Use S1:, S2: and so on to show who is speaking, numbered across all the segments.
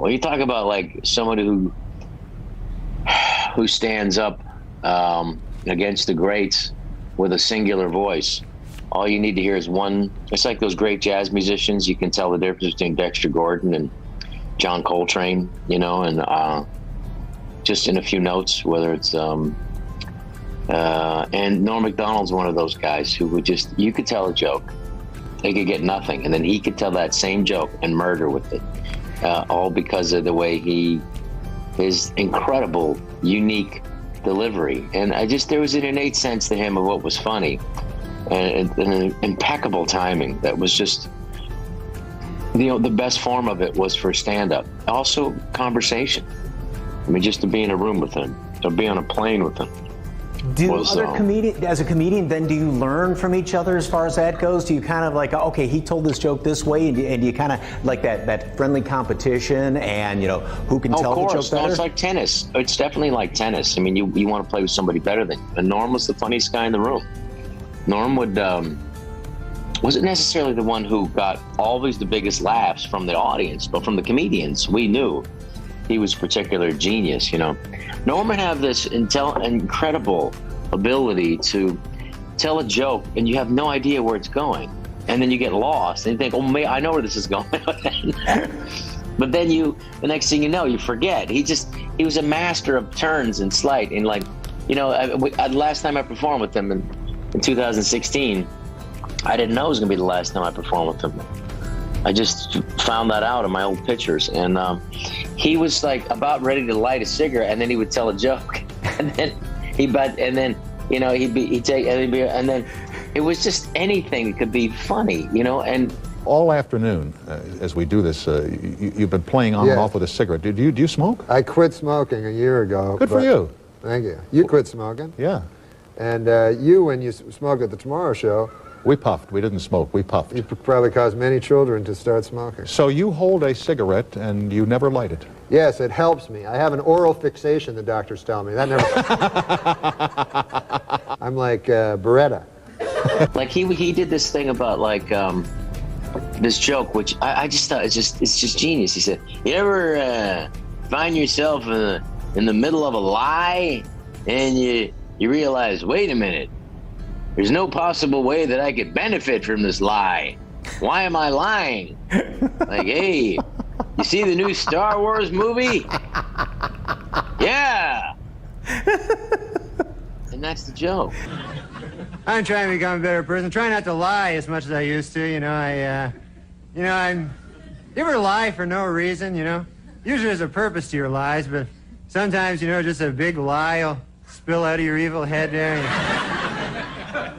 S1: Well, you talk about like someone who stands up against the greats with a singular voice. All you need to hear is one. It's like those great jazz musicians. You can tell the difference between Dexter Gordon and John Coltrane, you know, and just in a few notes, whether it's and Norm Macdonald's one of those guys who would just, you could tell a joke, they could get nothing, and then he could tell that same joke and murder with it, all because of the way his incredible, unique delivery. And there was an innate sense to him of what was funny, and an impeccable timing that was just, you know, the best form of it was for stand-up. Also, conversation. I mean, just to be in a room with him, to be on a plane with him.
S2: As a comedian, then do you learn from each other as far as that goes? Do you kind of like, okay, he told this joke this way, and you kind of like that friendly competition, and you know who can tell the joke better?
S1: No, it's like tennis. It's definitely like tennis. I mean, you want to play with somebody better than you. And Norm was the funniest guy in the room. Norm wasn't necessarily the one who got always the biggest laughs from the audience, but from the comedians, we knew he was a particular genius, you know. Norm would have this incredible ability to tell a joke and you have no idea where it's going. And then you get lost and you think, oh, man, I know where this is going. But then the next thing you know, you forget. He was a master of turns and sleight. And like, you know, last time I performed with him in 2016, I didn't know it was going to be the last time I performed with him. I just found that out in my old pictures, and he was like about ready to light a cigarette, and then he would tell a joke, and then and then it was just anything that could be funny, you know. And
S3: all afternoon, as we do this, you've been playing on and off with a cigarette. Do you smoke?
S4: I quit smoking a year ago.
S3: Good for you.
S4: Thank you. You quit smoking.
S3: Yeah.
S4: And when you smoked at the Tomorrow Show,
S3: we puffed. We didn't smoke. We puffed.
S4: You probably caused many children to start smoking.
S3: So you hold a cigarette and you never light it?
S4: Yes, it helps me. I have an oral fixation, the doctors tell me. That never... I'm like Beretta.
S1: Like he did this thing about like this joke, which I just thought it's just genius. He said, you ever find yourself in the middle of a lie and you realize, wait a minute, there's no possible way that I could benefit from this lie. Why am I lying? Like, hey, you see the new Star Wars movie? Yeah. And that's the joke.
S5: I'm trying to become a better person. Try not to lie as much as I used to. You know, you ever lie for no reason, you know? Usually there's a purpose to your lies, but sometimes, you know, just a big lie will spill out of your evil head there.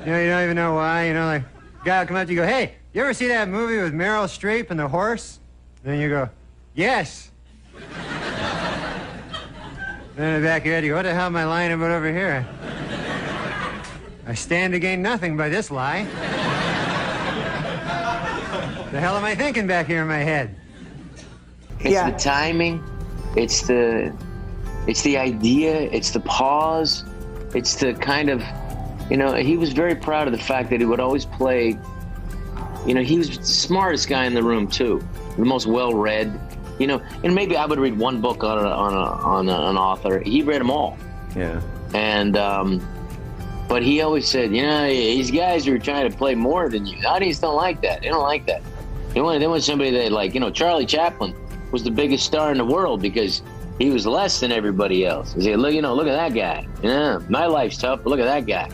S5: You know, you don't even know why, you know, like, a guy will come up to you and go, hey, you ever see that movie with Meryl Streep and the horse? And then you go, yes. Then in the back of your head, you go, what the hell am I lying about over here? I stand to gain nothing by this lie. The hell am I thinking back here in my head?
S1: It's the timing, it's the idea, it's the pause, it's the kind of, you know, he was very proud of the fact that he would always play, you know, he was the smartest guy in the room too, the most well-read, you know, and maybe I would read one book on an author. He read them all.
S2: Yeah.
S1: And, but he always said, you know, these guys are trying to play more than you. The audience don't like that. They don't like that. They want somebody that, like, you know, Charlie Chaplin was the biggest star in the world because he was less than everybody else. He said, look, you know, look at that guy. Yeah, my life's tough, but look at that guy.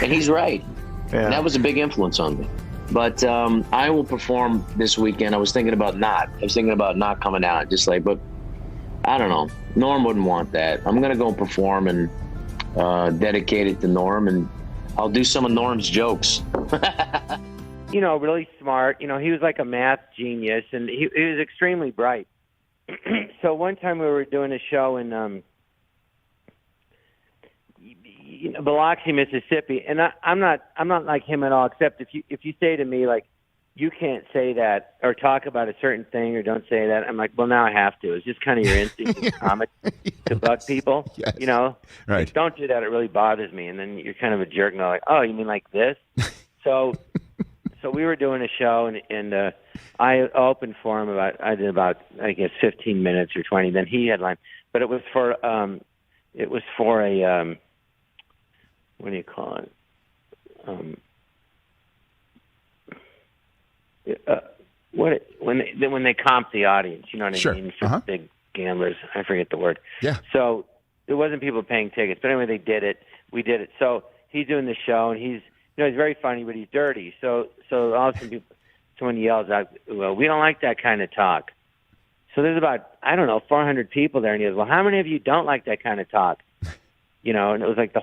S1: And he's right. Yeah. And that was a big influence on me. But I will perform this weekend. I was thinking about not coming out. Just like, but I don't know. Norm wouldn't want that. I'm going to go perform and dedicate it to Norm, and I'll do some of Norm's jokes.
S6: You know, really smart. You know, he was like a math genius, and he was extremely bright. So one time we were doing a show in Biloxi, Mississippi, and I'm not like him at all. Except if you say to me like, you can't say that or talk about a certain thing or don't say that, I'm like, well, now I have to. It's just kind of your instinct as a comic to bug people.
S3: Yes.
S6: You know,
S3: right?
S6: Like, don't do that. It really bothers me. And then you're kind of a jerk, and they're like, oh, you mean like this? So we were doing a show, and I opened for him I did about, I guess, 15 minutes or 20. Then he headlined. But it was for a, what do you call it? When they comp the audience, you know what I mean? For big gamblers, I forget the word.
S7: Yeah.
S6: So there wasn't people paying tickets, but anyway, they did it. We did it. So he's doing the show, and he's very funny, but he's dirty. So all of a sudden, someone yells out, "Well, we don't like that kind of talk." So there's about 400 people there, and he goes, "Well, how many of you don't like that kind of talk?" And it was like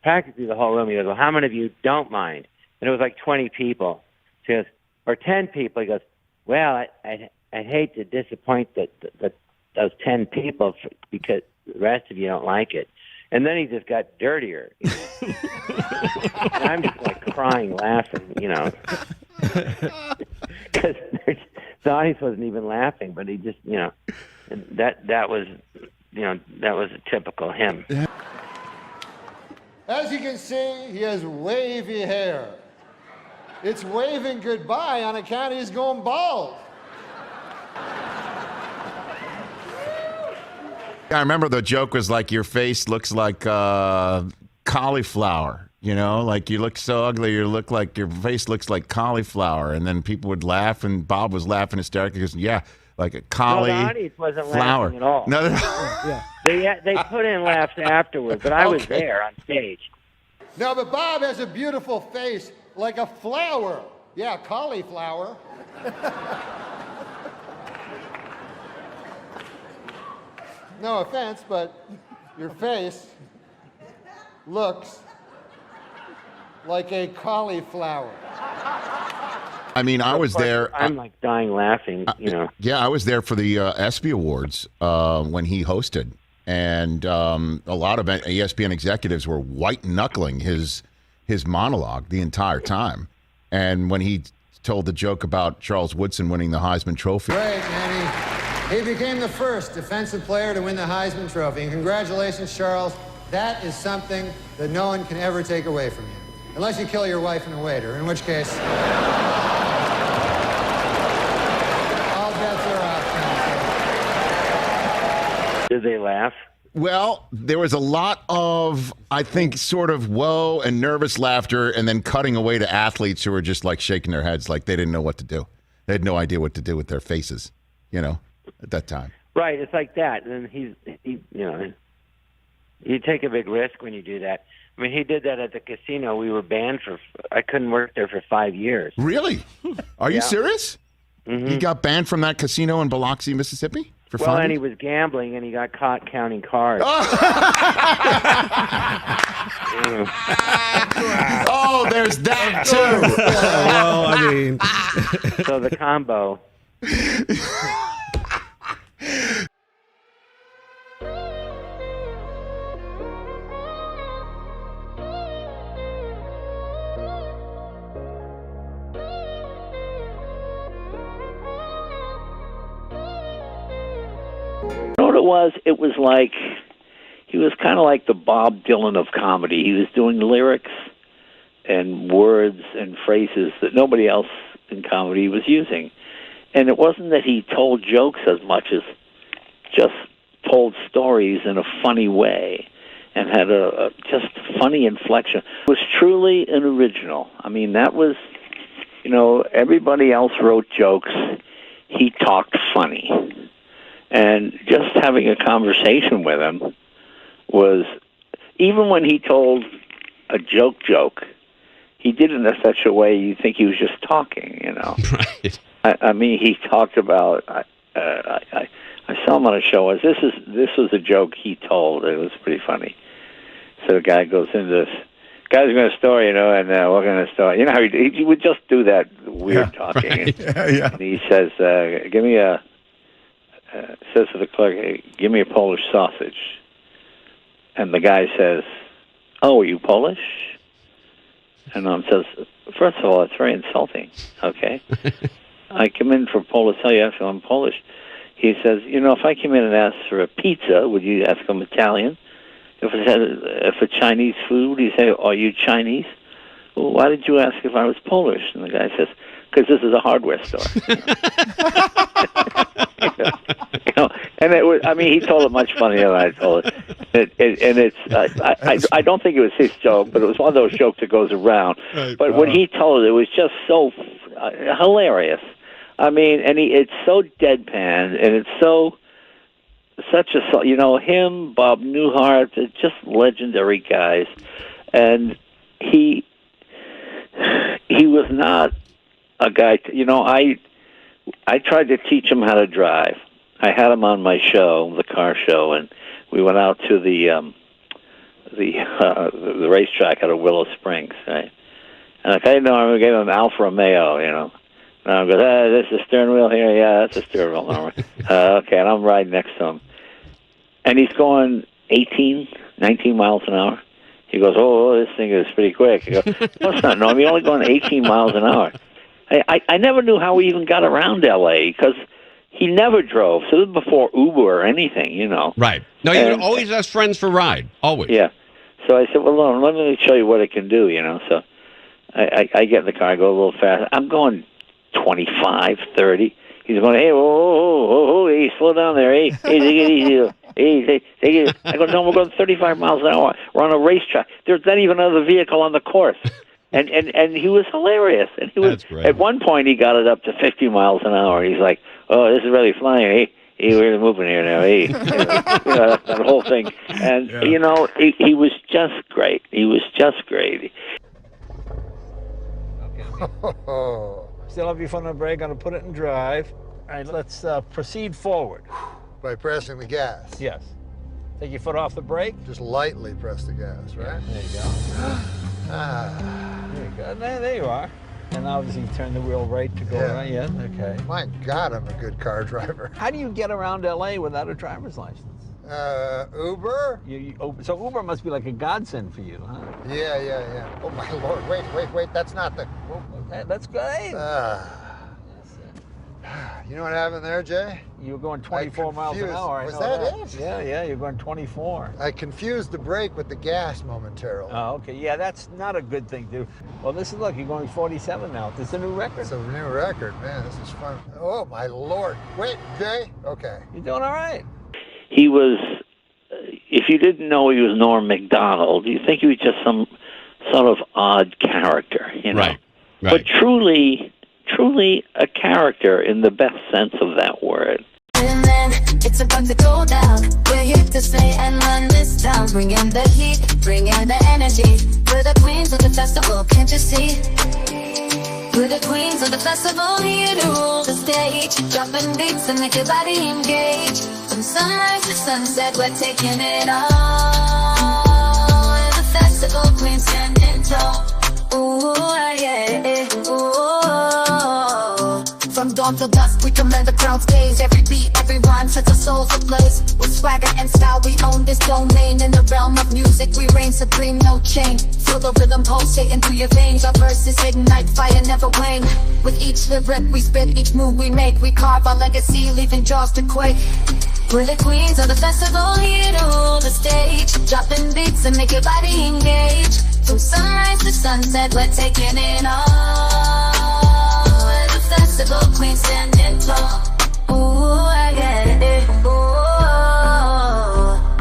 S6: practically the whole room. He goes, "Well, how many of you don't mind?" And it was like 20 people. So he goes, or 10 people. He goes, "Well, I hate to disappoint those 10 people because the rest of you don't like it." And then he just got dirtier. And I'm just like crying, laughing, because the audience wasn't even laughing, but he just, and that was a typical him.
S4: As you can see, he has wavy hair. It's waving goodbye on account he's going bald.
S7: I remember the joke was like, your face looks like cauliflower, like you look so ugly, your face looks like cauliflower. And then people would laugh, and Bob was laughing hysterically because, yeah, like a cauliflower.
S6: No, the audience wasn't laughing at all.
S7: No.
S6: Yeah. They put in laughs afterwards, but I was there on stage.
S4: No, but Bob has a beautiful face like a flower. Yeah, cauliflower. No offense, but your face looks like a cauliflower.
S7: I mean, I was there.
S6: I'm like dying laughing,
S7: Yeah, I was there for the ESPY Awards when he hosted. And a lot of ESPN executives were white-knuckling his monologue the entire time. And when he told the joke about Charles Woodson winning the Heisman Trophy.
S4: Great, Manny. He became the first defensive player to win the Heisman Trophy. And congratulations, Charles. That is something that no one can ever take away from you. Unless you kill your wife and a waiter, in which case... all bets are off.
S6: Did they laugh?
S7: Well, there was a lot of, I think, sort of whoa and nervous laughter, and then cutting away to athletes who were just like shaking their heads like they didn't know what to do. They had no idea what to do with their faces, at that time.
S6: Right, it's like that. And you take a big risk when you do that. I mean, he did that at the casino. We were banned I couldn't work there for 5 years.
S7: Really? Are you serious?
S6: Mm-hmm.
S7: He got banned from that casino in Biloxi, Mississippi?
S6: And he was gambling, and he got caught counting cards.
S7: Oh, there's that, too.
S8: Well, I mean...
S6: So the combo...
S9: It was like he was kind of like the Bob Dylan of comedy. He was doing lyrics and words and phrases that nobody else in comedy was using. And it wasn't that he told jokes as much as just told stories in a funny way and had a just funny inflection. It was truly an original. I mean, that was, everybody else wrote jokes. He talked funny. And just having a conversation with him was, even when he told a joke, he did it in such a way you think he was just talking,
S8: Right.
S9: I mean, he talked about, I saw him on a show, this was a joke he told. It was pretty funny. So the guy goes into this, guy's going to story, and what kind of story? How he would just do that weird talking.
S7: Right.
S9: And he says, says to the clerk, "Hey, give me a Polish sausage." And the guy says, "Oh, are you Polish?" And says, "First of all, it's very insulting, okay? I come in for Polish, tell you after I'm Polish." He says, "If I came in and asked for a pizza, would you ask I'm Italian? If a Chinese food, you say, are you Chinese? Well, why did you ask if I was Polish?" And the guy says, because this is a hardware store. And it was, I mean, he told it much funnier than I told it. I don't think it was his joke, but it was one of those jokes that goes around. Right. But when he told it was just so hilarious. I mean, and it's so deadpan, and it's such a, him, Bob Newhart, they're just legendary guys. And he was not a guy, I tried to teach him how to drive. I had him on my show, the car show, and we went out to the racetrack out of Willow Springs, right? And I'm getting an Alfa Romeo, And I go, this is the steering wheel here? Yeah, that's the steering wheel. Okay, and I'm riding next to him. And he's going 18, 19 miles an hour. He goes, oh, this thing is pretty quick. I go, no, it's not. No, I'm only going 18 miles an hour. I never knew how he even got around L.A. because he never drove. So this was before Uber or anything,
S8: Right. No, he would always ask friends for a ride. Always.
S9: Yeah. So I said, well, let me show you what it can do, So I get in the car, I go a little fast. I'm going 25, 30. He's going, hey, whoa, hey, slow down there. Hey, take it easy. Hey, take it. I go, no, we're going 35 miles an hour. We're on a racetrack. There's not even another vehicle on the course. And he was hilarious. And he was,
S8: that's great.
S9: At one point, he got it up to 50 miles an hour. He's like, oh, this is really flying. Hey, we're moving here now. Hey, that whole thing. And, he was just great. He was just great.
S10: Still have your foot on the brake, going to put it in drive. All right, let's proceed forward.
S4: By pressing the gas.
S10: Yes. Take your foot off the brake.
S4: Just lightly press the gas, right?
S10: There you go. There you go. There you are. And obviously turn the wheel right to go around. Yeah, okay.
S4: My God, I'm a good car driver.
S10: How do you get around L.A. without a driver's license?
S4: Uber?
S10: So Uber must be like a godsend for you, huh?
S4: Yeah. Oh, my Lord. Wait. That's not the...
S10: That's great.
S4: You know what happened there, Jay?
S10: You were going 24 miles an hour.
S4: Was that it?
S10: Yeah, you're going 24.
S4: I confused the brake with the gas momentarily.
S10: Oh, okay. Yeah, that's not a good thing to do. Well, look, you're going 47 now. This is a new record.
S4: It's a new record, man. This is fun. Oh, my Lord. Wait, Jay? Okay.
S10: You're doing all right.
S9: He was, if you didn't know he was Norm Macdonald, you think he was just some sort of odd character,
S8: Right.
S9: But truly a character in the best sense of that word.
S11: And then it's about to go down. We're here to stay and run this town. Bring in the heat, bring in the energy. We're the queens of the festival, can't you see? We're the queens of the festival, here to rule the stage. Dropping beats and make your body engage. From sunrise to sunset, we're taking it all. We're the festival queens standing tall. Ooh, yeah, ooh. From dawn till dusk, we command the crowd's gaze. Every beat, every rhyme sets our souls ablaze. With swagger and style, we own this domain. In the realm of music, we reign supreme, no chain. Feel the rhythm pulsating through your veins. Our verses ignite fire, never wane. With each lyric we spit, each move we make, we carve our legacy, leaving jaws to quake. We're the queens of the festival, here to rule the stage. Dropping beats and make your body engage. From sunrise to sunset, we're taking it all. We're the festival queens standing tall. Ooh, I get it. Ooh.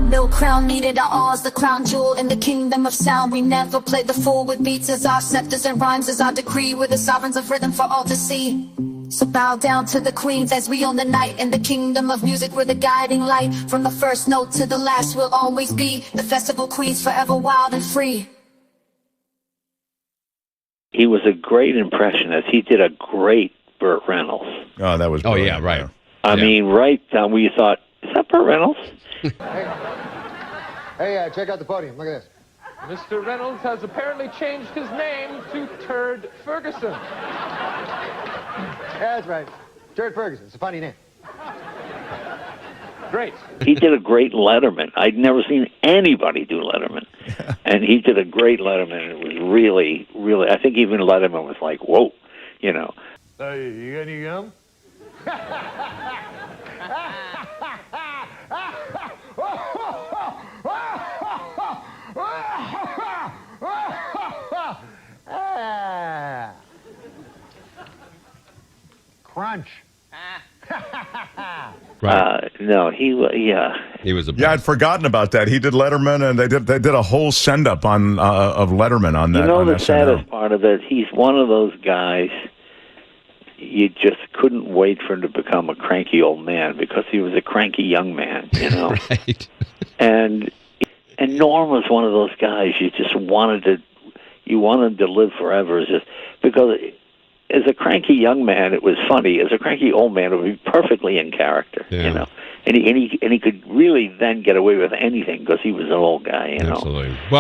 S11: No crown needed, our all's the crown jewel in the kingdom of sound. We never play the fool with beats as our scepters and rhymes as our decree. We're the sovereigns of rhythm for all to see. So bow down to the queens as we own the night. In the kingdom of music, we're the guiding light. From the first note to the last, we'll always be the festival queens, forever wild and free.
S9: He was a great impressionist. He did a great Burt Reynolds.
S3: Oh, that was brilliant.
S8: Yeah, right.
S9: I mean, right down, we thought, is that Burt Reynolds?
S4: Hey, check out the podium. Look at this.
S12: Mr. Reynolds has apparently changed his name to Turd Ferguson.
S4: Yeah, that's right. Turd Ferguson. It's a funny name.
S12: Great.
S9: He did a great Letterman. I'd never seen anybody do Letterman. And he did a great Letterman. It was really, really, I think even Letterman was like, whoa,
S4: You got any gum?
S13: lunch.
S9: No, he was. Yeah,
S8: he was a.
S13: Yeah, I'd forgotten about that. He did Letterman, and they did a whole send up on of Letterman on that.
S9: You know,
S13: on
S9: the
S13: SNL.
S9: saddest part of it, he's one of those guys. You just couldn't wait for him to become a cranky old man because he was a cranky young man, you know.
S8: Right.
S9: And Norm was one of those guys you just wanted to live forever, just because as a cranky young man it was funny. As a cranky old man it would be perfectly in character, you know. And he could really then get away with anything because he was an old guy, you know.
S8: Absolutely. Well,